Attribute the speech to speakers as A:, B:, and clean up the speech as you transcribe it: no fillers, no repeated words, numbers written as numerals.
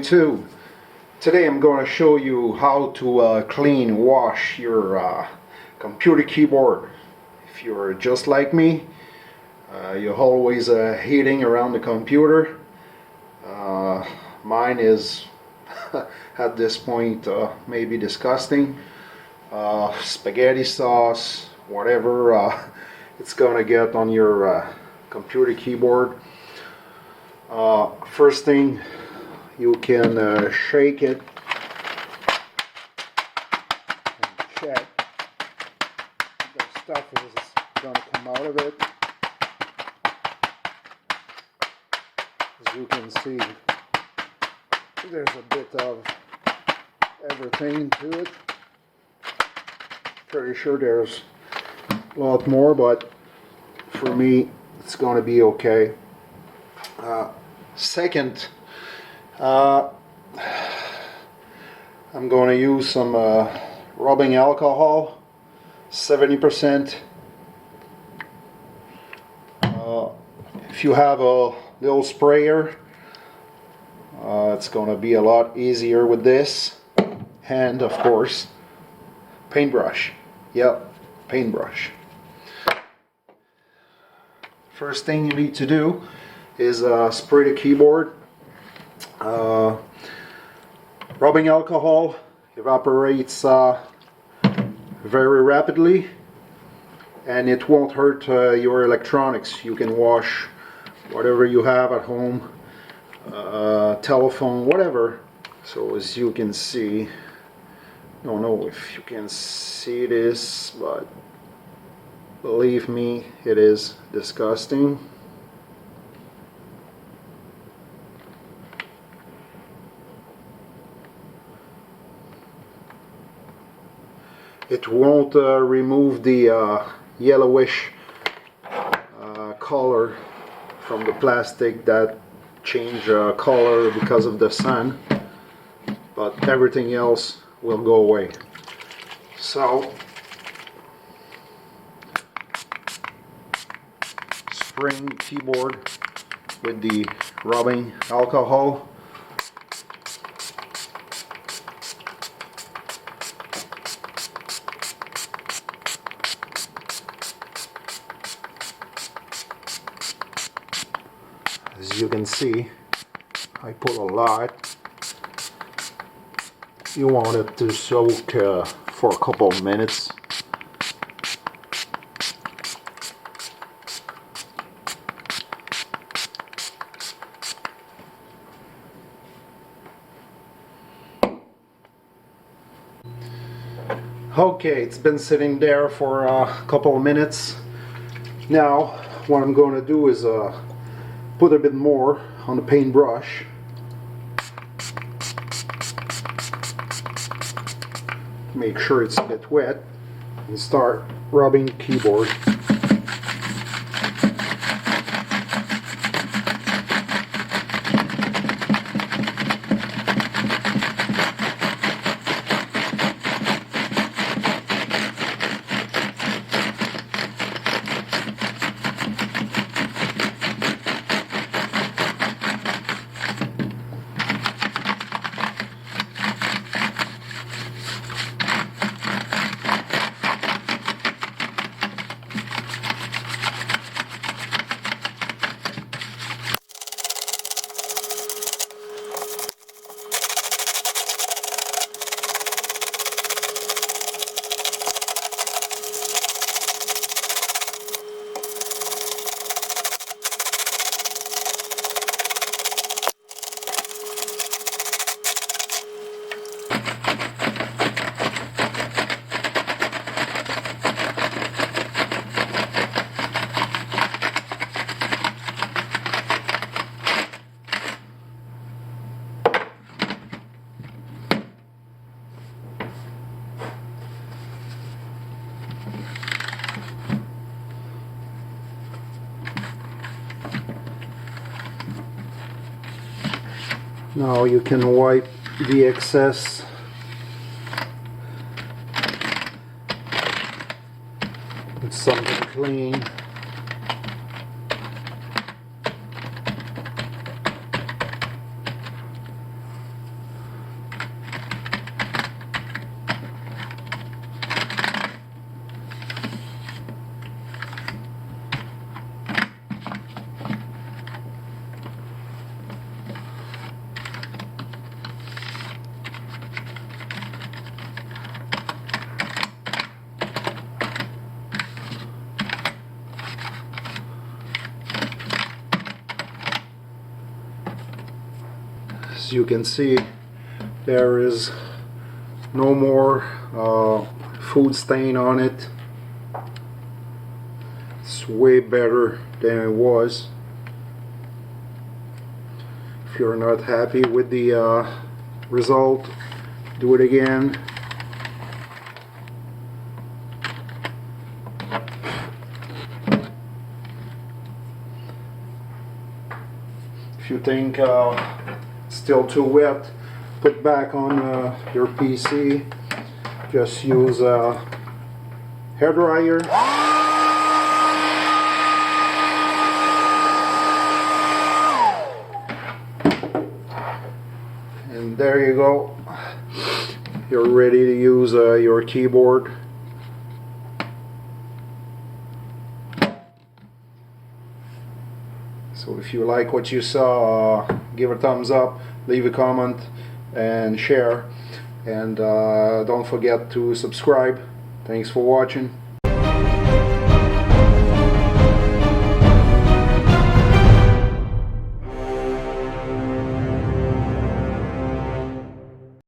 A: 2022. Today I'm going to show you how to clean, wash your computer keyboard. If you're just like me, you're always hating around the computer. Mine is at this point maybe disgusting. Spaghetti sauce, whatever it's gonna get on your computer keyboard. First thing, you can shake it and check the stuff is gonna come out of it. As you can see, there's a bit of everything to it. Pretty sure there's a lot more, but for me it's going to be okay. Second, I'm going to use some rubbing alcohol, 70%. If you have a little sprayer, it's going to be a lot easier with this. And of course, paintbrush. Yep, paintbrush. First thing you need to do is spray the keyboard. Rubbing alcohol evaporates very rapidly, and it won't hurt your electronics. You can wash whatever you have at home, telephone, whatever. So as you can see, don't know if you can see this, but believe me, it is disgusting. It won't remove the yellowish color from the plastic that change color because of the sun, but everything else will go away. So spraying keyboard with the rubbing alcohol. As you can see, I put a lot. You want it to soak for a couple of minutes. Okay, it's been sitting there for a couple of minutes. Now, what I'm going to do is put a bit more on the paintbrush. Make sure it's a bit wet and start rubbing the keyboard. Now you can wipe the excess with something clean. As you can see, there is no more food stain on it. It's way better than it was. If you're not happy with the result, do it again. If you think still too wet, put back on your PC. Just use a hairdryer. And there you go. You're ready to use your keyboard. So if you like what you saw, give a thumbs up, leave a comment, and share. And don't forget to subscribe. Thanks for watching.